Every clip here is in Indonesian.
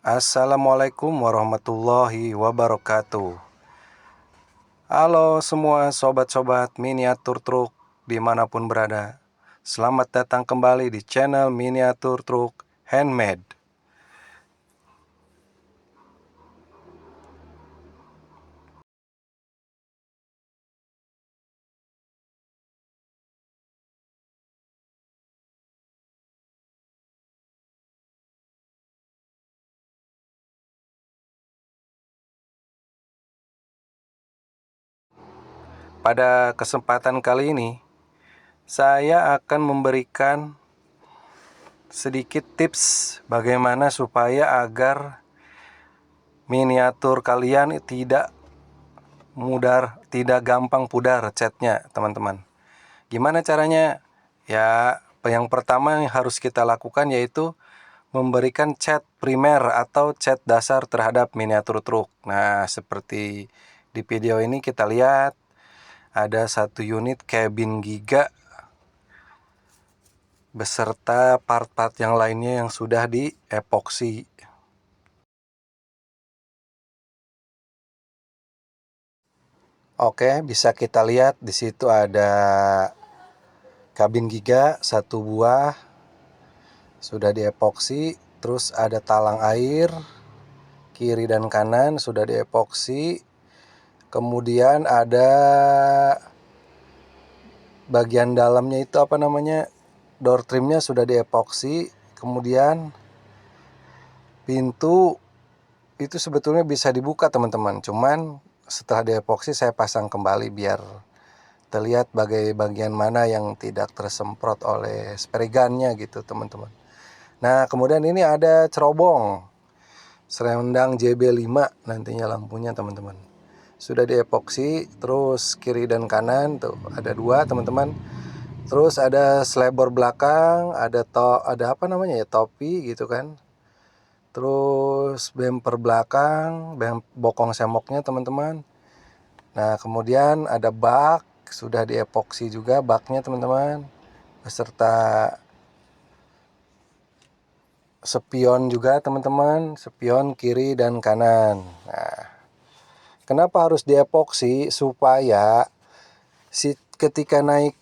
Assalamualaikum warahmatullahi wabarakatuh. Halo semua sobat-sobat miniatur truk dimanapun berada. Selamat datang kembali di channel miniatur truk handmade. Pada kesempatan kali ini, saya akan memberikan sedikit tips bagaimana supaya agar miniatur kalian tidak gampang pudar catnya, teman-teman. Gimana caranya? Ya, yang pertama yang harus kita lakukan yaitu memberikan cat primer atau cat dasar terhadap miniatur truk. Nah, seperti di video ini kita lihat ada satu unit cabin Giga beserta part-part yang lainnya yang sudah di epoksi. Oke, bisa kita lihat di situ ada kabin Giga satu buah sudah di epoksi, terus ada talang air kiri dan kanan sudah di epoksi. Kemudian ada bagian dalamnya itu door trimnya sudah di epoksi. Kemudian pintu itu sebetulnya bisa dibuka, teman-teman. Cuman setelah di epoksi saya pasang kembali biar terlihat bagian mana yang tidak tersemprot oleh spray gunnya gitu, teman-teman. Nah, kemudian ini ada cerobong serendang JB5 nantinya lampunya, teman-teman. Sudah di epoksi, terus kiri dan kanan tuh ada dua, teman-teman. Terus ada slebor belakang, ada topi gitu kan. Terus bumper belakang, bokong semoknya, teman-teman. Nah, kemudian ada bak, sudah di epoksi juga baknya, teman-teman. Beserta spion juga, teman-teman. Spion kiri dan kanan. Nah, kenapa harus di epoksi? Supaya ketika naik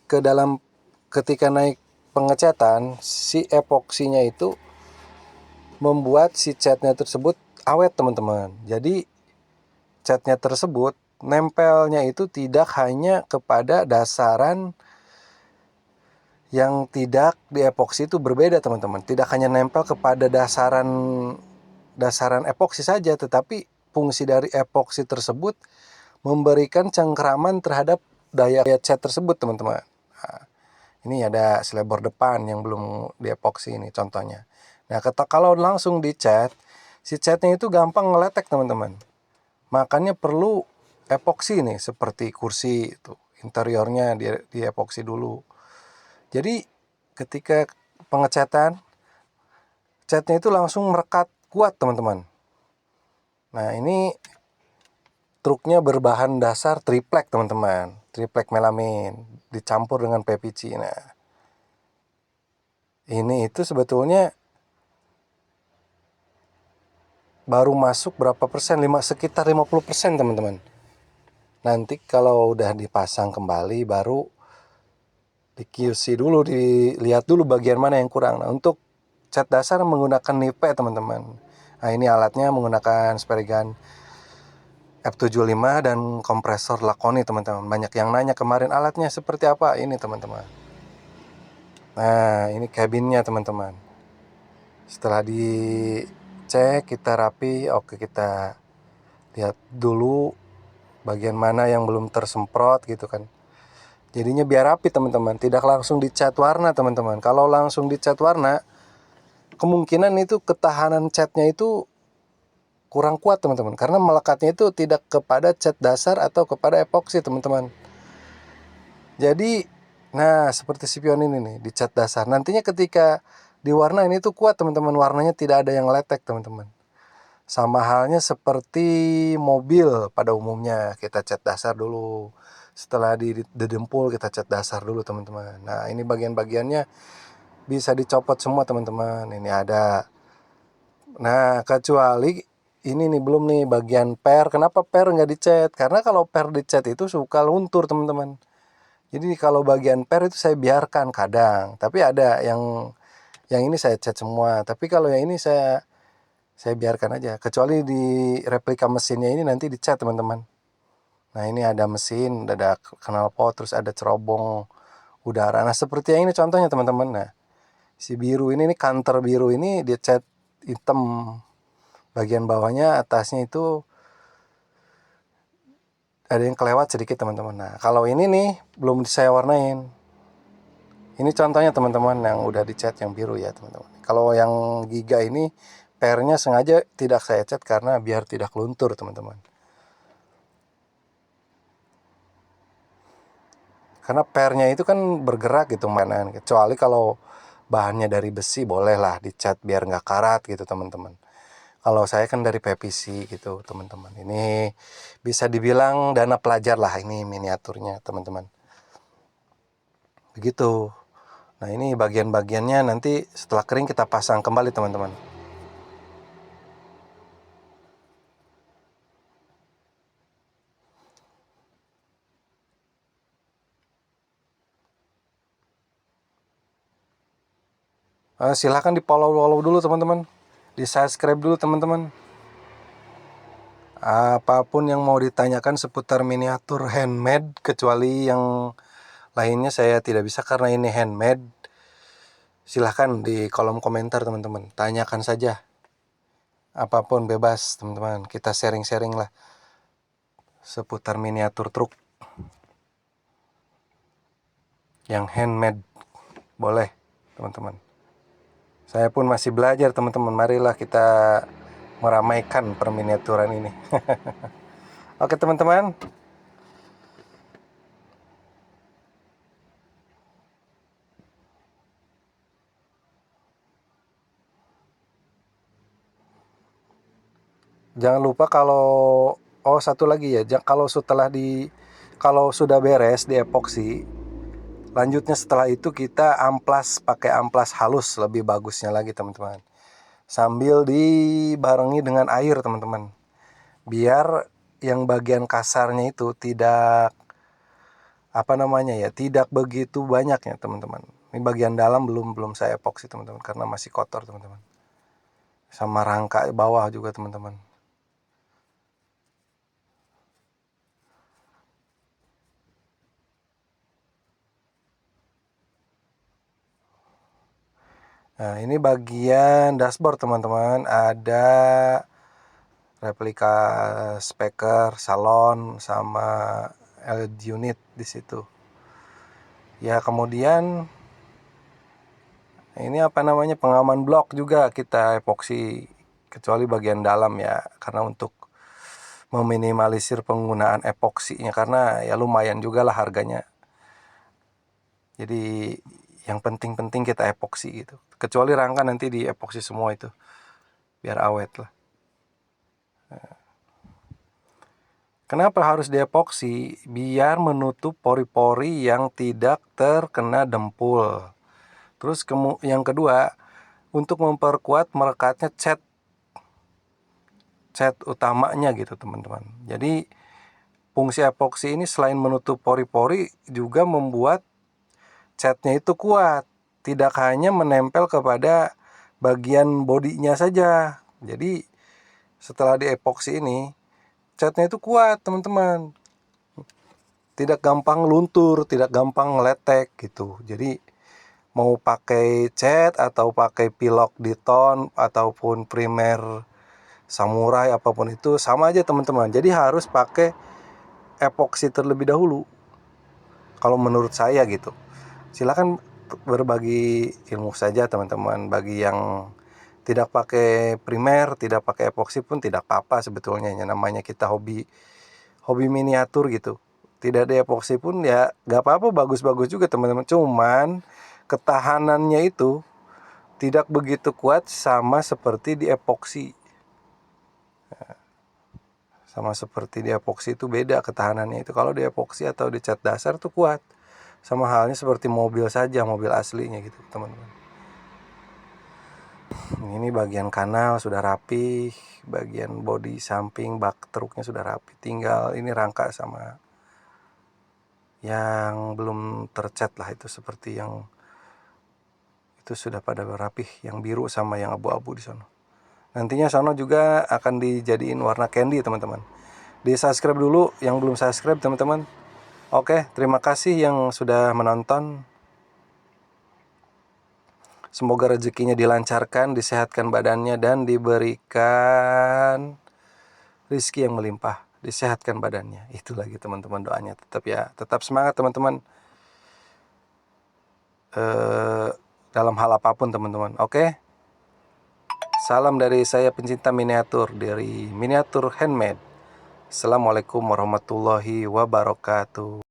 pengecatan, si epoksinya itu membuat si catnya tersebut awet, teman-teman. Jadi catnya tersebut nempelnya itu tidak hanya kepada dasaran yang tidak di epoksi, itu berbeda, teman-teman. Tidak hanya nempel kepada dasaran epoksi saja, tetapi fungsi dari epoksi tersebut memberikan cengkraman terhadap daya cat tersebut, teman-teman. Nah, ini ada selebor depan yang belum diepoksi, ini contohnya. Nah, kalau langsung dicat, si catnya itu gampang ngeletek, teman-teman. Makanya perlu epoksi nih, seperti kursi itu, interiornya di epoksi dulu. Jadi ketika pengecatan, catnya itu langsung merekat kuat, teman-teman. Nah, ini truknya berbahan dasar triplek, teman-teman. Triplek melamin dicampur dengan PVC. Nah, ini itu sebetulnya baru masuk berapa persen? Sekitar 50%, teman-teman. Nanti kalau udah dipasang kembali baru di QC dulu, dilihat dulu bagian mana yang kurang. Nah, untuk cat dasar menggunakan nipe, teman-teman. Nah, ini alatnya menggunakan spray gun F75 dan kompresor Lakoni, teman-teman. Banyak yang nanya kemarin alatnya seperti apa. Ini, teman-teman. Nah, ini kabinnya, teman-teman. Setelah dicek, kita rapi. Oke, kita lihat dulu bagian mana yang belum tersemprot gitu kan. Jadinya biar rapi, teman-teman. Tidak langsung dicat warna, teman-teman. Kalau langsung dicat warna, kemungkinan itu ketahanan catnya itu kurang kuat, teman-teman. Karena melekatnya itu tidak kepada cat dasar atau kepada epoksi, teman-teman. Jadi, nah seperti spion ini nih, di cat dasar. Nantinya ketika diwarna ini tuh kuat, teman-teman. Warnanya tidak ada yang letek, teman-teman. Sama halnya seperti mobil pada umumnya, kita cat dasar dulu. Setelah didempul kita cat dasar dulu, teman-teman. Nah, ini bagian-bagiannya bisa dicopot semua, teman-teman. Ini ada Nah, kecuali ini nih belum nih bagian per. Kenapa per nggak dicat? Karena kalau per dicat itu suka luntur teman-teman. Jadi kalau bagian per itu saya biarkan kadang. Tapi ada yang ini saya cat semua. Tapi kalau yang ini saya biarkan aja. Kecuali di replika mesinnya ini nanti dicat teman-teman. Nah ini ada mesin, ada knalpot, terus ada cerobong udara. Nah seperti yang ini contohnya teman-teman. Nah si biru ini nih, kanter biru ini dia cat hitam. Bagian bawahnya, atasnya itu ada yang kelewat sedikit teman-teman. Nah kalau ini nih belum saya warnain. Ini contohnya teman-teman yang udah dicat yang biru ya teman-teman. Kalau yang Giga ini pernya sengaja tidak saya cat karena biar tidak luntur teman-teman. Karena pernya itu kan bergerak gitu mainan. Kecuali kalau bahannya dari besi bolehlah dicat biar nggak karat gitu teman-teman. Kalau saya kan dari PVC gitu teman-teman. Ini bisa dibilang dana pelajar lah ini miniaturnya teman-teman. Begitu. Nah ini bagian-bagiannya nanti setelah kering kita pasang kembali teman-teman. Silahkan di follow dulu teman-teman. Di subscribe dulu teman-teman. Apapun yang mau ditanyakan seputar miniatur handmade, kecuali yang lainnya saya tidak bisa karena ini handmade, silahkan di kolom komentar teman-teman, tanyakan saja. Apapun bebas teman-teman, kita sharing-sharing lah seputar miniatur truk yang handmade. Boleh teman-teman. Saya pun masih belajar teman-teman, marilah kita meramaikan perminiaturan ini. Oke teman-teman. Jangan lupa satu lagi ya, kalau sudah beres di epoksi, lanjutnya setelah itu kita amplas pakai amplas halus, lebih bagusnya lagi teman-teman. Sambil dibarengi dengan air teman-teman. Biar yang bagian kasarnya itu tidak tidak begitu banyak ya teman-teman. Ini bagian dalam belum saya epoksi teman-teman karena masih kotor teman-teman. Sama rangka bawah juga teman-teman. Nah, ini bagian dashboard teman-teman. Ada replika speaker, salon, sama LED unit di situ. Ya, kemudian ini pengaman blok juga kita epoksi, kecuali bagian dalam ya, karena untuk meminimalisir penggunaan epoksinya, karena ya lumayan juga lah harganya. Jadi yang penting-penting kita epoksi gitu. Kecuali rangka nanti di epoksi semua itu biar awet lah. Kenapa harus diepoksi? Biar menutup pori-pori yang tidak terkena dempul. Terus yang kedua, untuk memperkuat merekatnya cat utamanya gitu teman-teman. Jadi fungsi epoksi ini selain menutup pori-pori juga membuat catnya itu kuat. Tidak hanya menempel kepada bagian bodinya saja. Jadi setelah diepoksi ini, catnya itu kuat teman-teman. Tidak gampang luntur, tidak gampang ngeletek gitu. Jadi mau pakai cat atau pakai pilok Diton ataupun primer samurai apapun itu sama aja teman-teman. Jadi harus pakai epoksi terlebih dahulu. Kalau menurut saya gitu. Silakan berbagi ilmu saja teman-teman. Bagi yang tidak pakai primer, tidak pakai epoksi pun tidak apa-apa sebetulnya. Namanya kita hobi miniatur gitu. Tidak ada epoksi pun ya gak apa-apa, bagus-bagus juga teman-teman. Cuman ketahanannya itu tidak begitu kuat sama seperti di epoksi. Sama seperti di epoksi itu beda ketahanannya itu. Kalau di epoksi atau di cat dasar tuh kuat. Sama halnya seperti mobil saja, mobil aslinya gitu teman-teman. Ini bagian kanal sudah rapi, bagian bodi samping bak truknya sudah rapi, tinggal ini rangka sama yang belum tercat lah, itu seperti yang itu sudah pada rapih, yang biru sama yang abu-abu di sana. Nantinya sono juga akan dijadiin warna candy teman-teman. Di subscribe dulu yang belum subscribe teman-teman. Oke, terima kasih yang sudah menonton. Semoga rezekinya dilancarkan, disehatkan badannya, dan diberikan rizki yang melimpah, disehatkan badannya. Itu lagi teman-teman doanya. Tetap semangat teman-teman, dalam hal apapun teman-teman. Oke. Salam dari saya pencinta miniatur, dari Miniatur Handmade. Assalamualaikum warahmatullahi wabarakatuh.